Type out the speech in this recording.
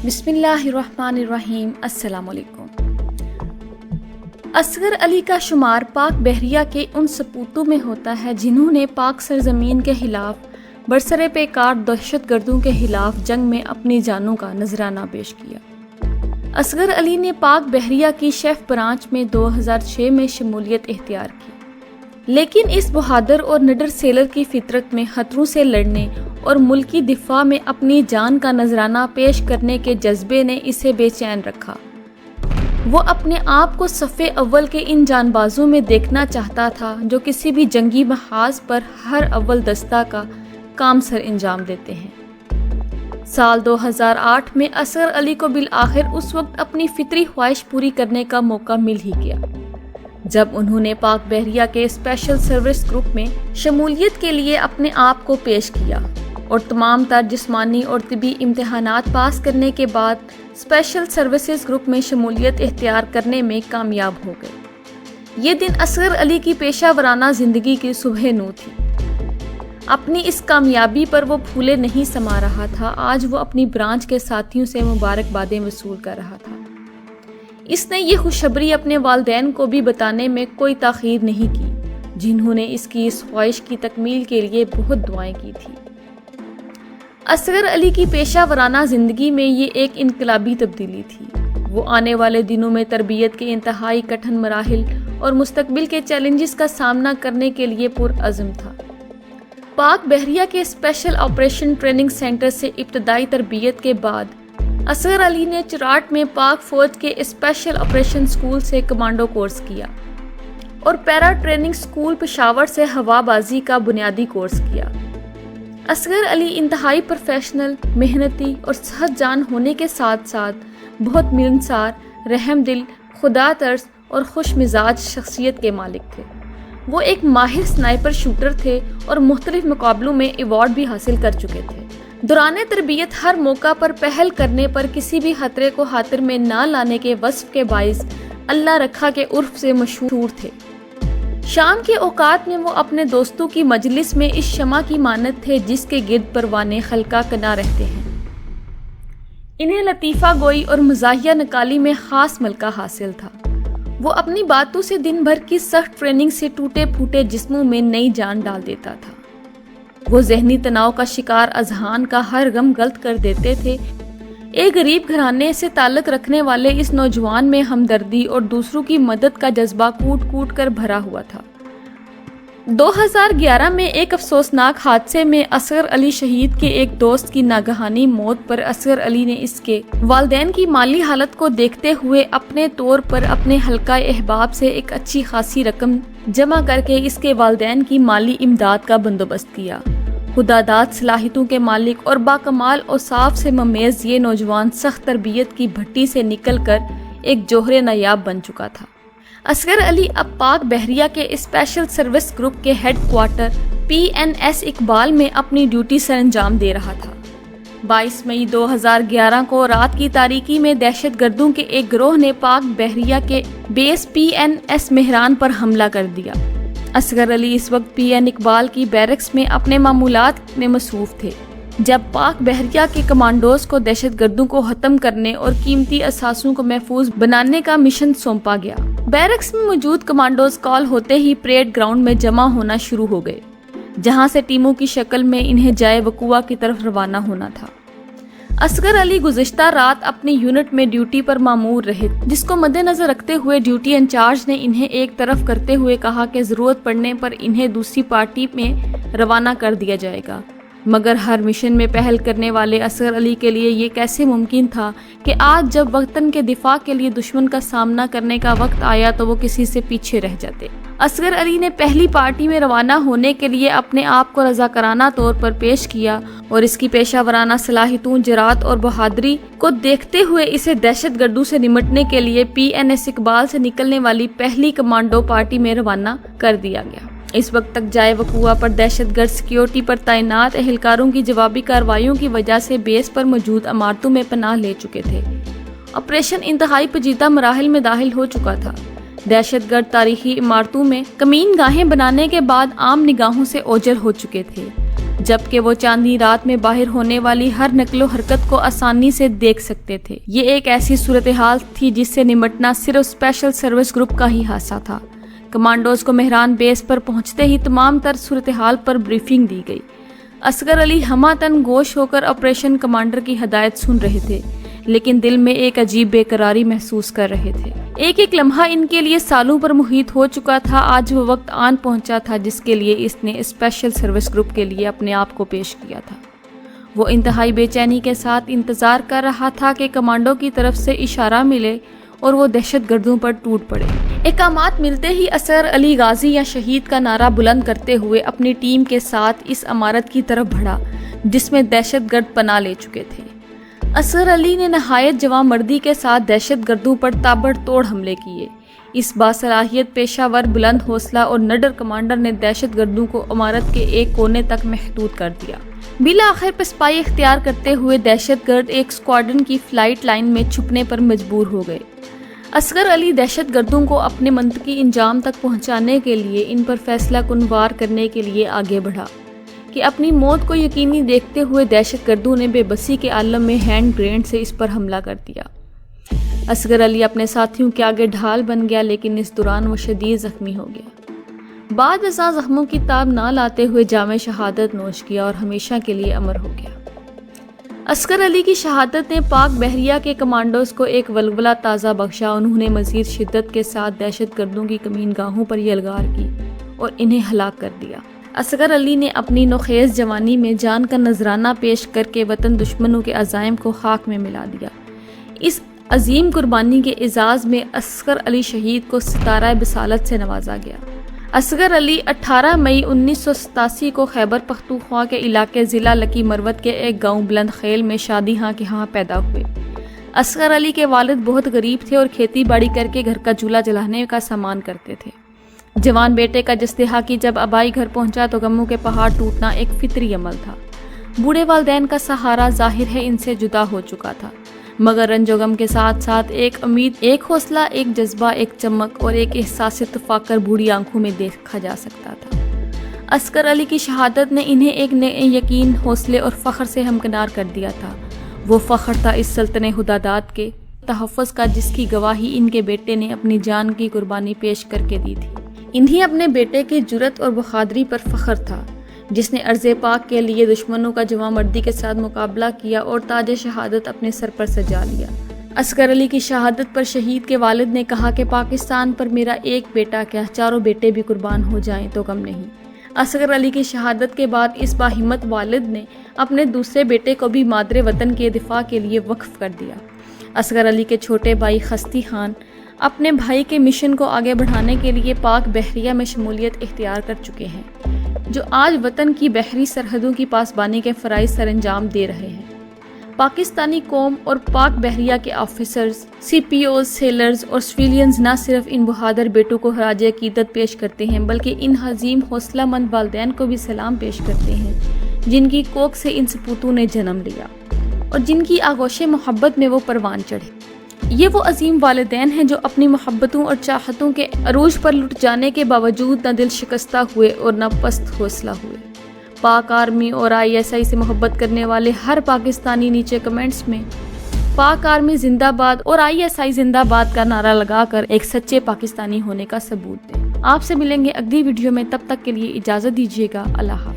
بسم اللہ الرحمن الرحیم۔ السلام علیکم۔ اصغر علی کا شمار پاک بحریہ کے ان سپوتوں میں ہوتا ہے جنہوں نے پاک سرزمین کے خلاف برسر پیکار دہشت گردوں کے خلاف جنگ میں اپنی جانوں کا نذرانہ پیش کیا۔ اصغر علی نے پاک بحریہ کی شیف برانچ میں 2006 میں شمولیت اختیار کی، لیکن اس بہادر اور نڈر سیلر کی فطرت میں خطروں سے لڑنے اور ملکی دفاع میں اپنی جان کا نذرانہ پیش کرنے کے جذبے نے اسے بے چین رکھا۔ وہ اپنے آپ کو صف اول کے ان جان بازوں میں دیکھنا چاہتا تھا جو کسی بھی جنگی محاذ پر ہر اول دستہ کا کام سر انجام دیتے ہیں۔ سال 2008 میں اصغر علی کو بالآخر اس وقت اپنی فطری خواہش پوری کرنے کا موقع مل ہی گیا جب انہوں نے پاک بحریہ کے اسپیشل سروس گروپ میں شمولیت کے لیے اپنے آپ کو پیش کیا اور تمام تر جسمانی اور طبی امتحانات پاس کرنے کے بعد اسپیشل سروسز گروپ میں شمولیت اختیار کرنے میں کامیاب ہو گئے۔ یہ دن اصغر علی کی پیشہ ورانہ زندگی کی صبح نو تھی۔ اپنی اس کامیابی پر وہ پھولے نہیں سما رہا تھا، آج وہ اپنی برانچ کے ساتھیوں سے مبارکبادیں وصول کر رہا تھا۔ اس نے یہ خوشخبری اپنے والدین کو بھی بتانے میں کوئی تاخیر نہیں کی، جنہوں نے اس کی اس خواہش کی تکمیل کے لیے بہت دعائیں کی تھی۔ اصغر علی کی پیشہ ورانہ زندگی میں یہ ایک انقلابی تبدیلی تھی۔ وہ آنے والے دنوں میں تربیت کے انتہائی کٹھن مراحل اور مستقبل کے چیلنجز کا سامنا کرنے کے لیے پرعزم تھا۔ پاک بحریہ کے اسپیشل آپریشن ٹریننگ سینٹر سے ابتدائی تربیت کے بعد اصغر علی نے چراٹ میں پاک فوج کے اسپیشل آپریشن اسکول سے کمانڈو کورس کیا اور پیرا ٹریننگ اسکول پشاور سے ہوا بازی کا بنیادی کورس کیا۔ اصغر علی انتہائی پروفیشنل، محنتی اور صحت جان ہونے کے ساتھ ساتھ بہت ملنسار، رحم دل، خدا ترس اور خوش مزاج شخصیت کے مالک تھے۔ وہ ایک ماہر سنائپر شوٹر تھے اور مختلف مقابلوں میں ایوارڈ بھی حاصل کر چکے تھے۔ دوران تربیت ہر موقع پر پہل کرنے پر کسی بھی خطرے کو خاطر میں نہ لانے کے وصف کے باعث اللہ رکھا کے عرف سے مشہور تھے۔ شام کے اوقات میں وہ اپنے دوستوں کی مجلس میں اس شمع کی مانند تھے جس کے گرد پروانے خلقہ کنا رہتے ہیں۔ انہیں لطیفہ گوئی اور مزاحیہ نکالی میں خاص ملکہ حاصل تھا۔ وہ اپنی باتوں سے دن بھر کی سخت ٹریننگ سے ٹوٹے پھوٹے جسموں میں نئی جان ڈال دیتا تھا۔ وہ ذہنی تناؤ کا شکار اذہان کا ہر غم غلط کر دیتے تھے۔ ایک غریب گھرانے سے تعلق رکھنے والے اس نوجوان میں ہمدردی اور دوسروں کی مدد کا جذبہ کوٹ کوٹ کر بھرا ہوا تھا۔ 2011 میں ایک افسوسناک حادثے میں اصغر علی شہید کے ایک دوست کی ناگہانی موت پر اصغر علی نے اس کے والدین کی مالی حالت کو دیکھتے ہوئے اپنے طور پر اپنے حلقہ احباب سے ایک اچھی خاصی رقم جمع کر کے اس کے والدین کی مالی امداد کا بندوبست کیا۔ خداداد صلاحیتوں کے مالک اور باکمال اوصاف سے ممیز یہ نوجوان سخت تربیت کی بھٹی سے نکل کر ایک جوہر نایاب بن چکا تھا۔ اصغر علی اب پاک بحریہ کے اسپیشل سروس گروپ کے ہیڈ کوارٹر PNS اقبال میں اپنی ڈیوٹی سر انجام دے رہا تھا۔ 22 مئی 2011 کو رات کی تاریکی میں دہشت گردوں کے ایک گروہ نے پاک بحریہ کے بیس PNS مہران پر حملہ کر دیا۔ اصغر علی اس وقت PN اقبال کی بیرکس میں اپنے معمولات میں مصروف تھے جب پاک بحریہ کے کمانڈوز کو دہشت گردوں کو ختم کرنے اور قیمتی اثاثوں کو محفوظ بنانے کا مشن سونپا گیا۔ بیرکس میں موجود کمانڈوز کال ہوتے ہی پریڈ گراؤنڈ میں جمع ہونا شروع ہو گئے، جہاں سے ٹیموں کی شکل میں انہیں جائے وقوع کی طرف روانہ ہونا تھا۔ اصغر علی گزشتہ رات اپنی یونٹ میں ڈیوٹی پر مامور رہے، جس کو مد نظر رکھتے ہوئے ڈیوٹی انچارج نے انہیں ایک طرف کرتے ہوئے کہا کہ ضرورت پڑنے پر انہیں دوسری پارٹی میں روانہ کر دیا جائے گا۔ مگر ہر مشن میں پہل کرنے والے اصغر علی کے لیے یہ کیسے ممکن تھا کہ آج جب وطن کے دفاع کے لیے دشمن کا سامنا کرنے کا وقت آیا تو وہ کسی سے پیچھے رہ جاتے۔ اصغر علی نے پہلی پارٹی میں روانہ ہونے کے لیے اپنے آپ کو رضاکارانہ طور پر پیش کیا اور اس کی پیشہ ورانہ صلاحیتوں، جرات اور بہادری کو دیکھتے ہوئے اسے دہشت گردوں سے نمٹنے کے لیے PNS اقبال سے نکلنے والی پہلی کمانڈو پارٹی میں روانہ کر دیا گیا۔ اس وقت تک جائے وقوع پر دہشت گرد سیکیورٹی پر تعینات اہلکاروں کی جوابی کارروائیوں کی وجہ سے بیس پر موجود عمارتوں میں پناہ لے چکے تھے۔ آپریشن انتہائی پیچیدہ مراحل میں داخل ہو چکا تھا۔ دہشت گرد تاریخی عمارتوں میں کمین گاہیں بنانے کے بعد عام نگاہوں سے اوجھل ہو چکے تھے۔ جبکہ وہ چاندنی رات میں باہر ہونے والی ہر نقل و حرکت کو آسانی سے دیکھ سکتے تھے۔ یہ ایک ایسی صورتحال تھی جس سے نمٹنا صرف اسپیشل سروس گروپ کا ہی حصہ تھا۔ کمانڈوز کو مہران بیس پر پہنچتے ہی تمام تر صورتحال پر بریفنگ دی گئی۔ اصغر علی ہمہ گوش ہو کر آپریشن کمانڈر کی ہدایت سن رہے تھے، لیکن دل میں ایک عجیب بے قراری محسوس کر رہے تھے۔ ایک ایک لمحہ ان کے لیے سالوں پر محیط ہو چکا تھا۔ آج وہ وقت آن پہنچا تھا جس کے لیے اس نے اسپیشل سروس گروپ کے لیے اپنے آپ کو پیش کیا تھا۔ وہ انتہائی بے چینی کے ساتھ انتظار کر رہا تھا کہ کمانڈو کی طرف سے اشارہ ملے اور وہ دہشت گردوں پر ٹوٹ پڑے۔ احکامات ملتے ہی اصغر علی غازی یا شہید کا نعرہ بلند کرتے ہوئے اپنی ٹیم کے ساتھ اس عمارت کی طرف بڑھا جس میں دہشت گرد پناہ لے چکے تھے۔ اصغر علی نے نہایت جواں مردی کے ساتھ دہشت گردوں پر تابڑ توڑ حملے کیے۔ اس باصلاحیت پیشہ ور بلند حوصلہ اور نڈر کمانڈر نے دہشت گردوں کو عمارت کے ایک کونے تک محدود کر دیا۔ بالآخر پسپائی اختیار کرتے ہوئے دہشت گرد ایک اسکواڈرن کی فلائٹ لائن میں چھپنے پر مجبور ہو گئے۔ اصغر علی دہشت گردوں کو اپنے منطقی انجام تک پہنچانے کے لیے ان پر فیصلہ کن وار کرنے کے لیے آگے بڑھا کہ اپنی موت کو یقینی دیکھتے ہوئے دہشت گردوں نے بے بسی کے عالم میں ہینڈ گرینیڈ سے اس پر حملہ کر دیا۔ اصغر علی اپنے ساتھیوں کے آگے ڈھال بن گیا، لیکن اس دوران وہ شدید زخمی ہو گیا۔ بعد ازاں زخموں کی تاب نہ لاتے ہوئے جام شہادت نوش کیا اور ہمیشہ کے لیے امر ہو گیا۔ اصغر علی کی شہادت نے پاک بحریہ کے کمانڈوز کو ایک ولولہ تازہ بخشا۔ انہوں نے مزید شدت کے ساتھ دہشت گردوں کی کمین گاہوں پر یلغار کی اور انہیں ہلاک کر دیا۔ اصغر علی نے اپنی نوخیز جوانی میں جان کا نذرانہ پیش کر کے وطن دشمنوں کے عزائم کو خاک میں ملا دیا۔ اس عظیم قربانی کے اعزاز میں اصغر علی شہید کو ستارہ بصالت سے نوازا گیا۔ اصغر علی 18 مئی 1987 کو خیبر پختونخوا کے علاقے ضلع لکی مروت کے ایک گاؤں بلند خیل میں شادی ہاں کے ہاں پیدا ہوئے۔ اصغر علی کے والد بہت غریب تھے اور کھیتی باڑی کر کے گھر کا چولہا جلانے کا سامان کرتے تھے۔ جوان بیٹے کا جستہا کی جب آبائی گھر پہنچا تو غموں کے پہاڑ ٹوٹنا ایک فطری عمل تھا۔ بوڑھے والدین کا سہارا ظاہر ہے ان سے جدا ہو چکا تھا، مگر رنج و غم کے ساتھ ساتھ ایک امید، ایک حوصلہ، ایک جذبہ، ایک چمک اور ایک احساس تفاخر بوڑھی آنکھوں میں دیکھا جا سکتا تھا۔ اصغر علی کی شہادت نے انہیں ایک نئے یقین، حوصلے اور فخر سے ہمکنار کر دیا تھا۔ وہ فخر تھا اس سلطنِ ہدادات کے تحفظ کا جس کی گواہی ان کے بیٹے نے اپنی جان کی قربانی پیش کر کے دی تھی۔ انہیں اپنے بیٹے کی جرأت اور بہادری پر فخر تھا جس نے ارض پاک کے لیے دشمنوں کا جواں مردی کے ساتھ مقابلہ کیا اور تاج شہادت اپنے سر پر سجا لیا۔ اصغر علی کی شہادت پر شہید کے والد نے کہا کہ پاکستان پر میرا ایک بیٹا کیا، چاروں بیٹے بھی قربان ہو جائیں تو غم نہیں۔ اصغر علی کی شہادت کے بعد اس باہمت والد نے اپنے دوسرے بیٹے کو بھی مادر وطن کے دفاع کے لیے وقف کر دیا۔ اصغر علی کے چھوٹے بھائی خستی خان اپنے بھائی کے مشن کو آگے بڑھانے کے لیے پاک بحریہ میں شمولیت اختیار کر چکے ہیں، جو آج وطن کی بحری سرحدوں کی پاسبانی کے فرائض سر انجام دے رہے ہیں۔ پاکستانی قوم اور پاک بحریہ کے آفیسرز، سی پی اوز، سیلرز اور سویلینز نہ صرف ان بہادر بیٹوں کو خراج عقیدت پیش کرتے ہیں بلکہ ان عظیم حوصلہ مند والدین کو بھی سلام پیش کرتے ہیں جن کی کوکھ سے ان سپوتوں نے جنم لیا اور جن کی آغوش محبت میں وہ پروان چڑھے۔ یہ وہ عظیم والدین ہیں جو اپنی محبتوں اور چاہتوں کے عروج پر لٹ جانے کے باوجود نہ دل شکستہ ہوئے اور نہ پست حوصلہ ہوئے۔ پاک آرمی اور ISI سے محبت کرنے والے ہر پاکستانی نیچے کمنٹس میں پاک آرمی زندہ باد اور ISI زندہ باد کا نعرہ لگا کر ایک سچے پاکستانی ہونے کا ثبوت دیں۔ آپ سے ملیں گے اگلی ویڈیو میں، تب تک کے لیے اجازت دیجیے گا۔ اللہ حافظ۔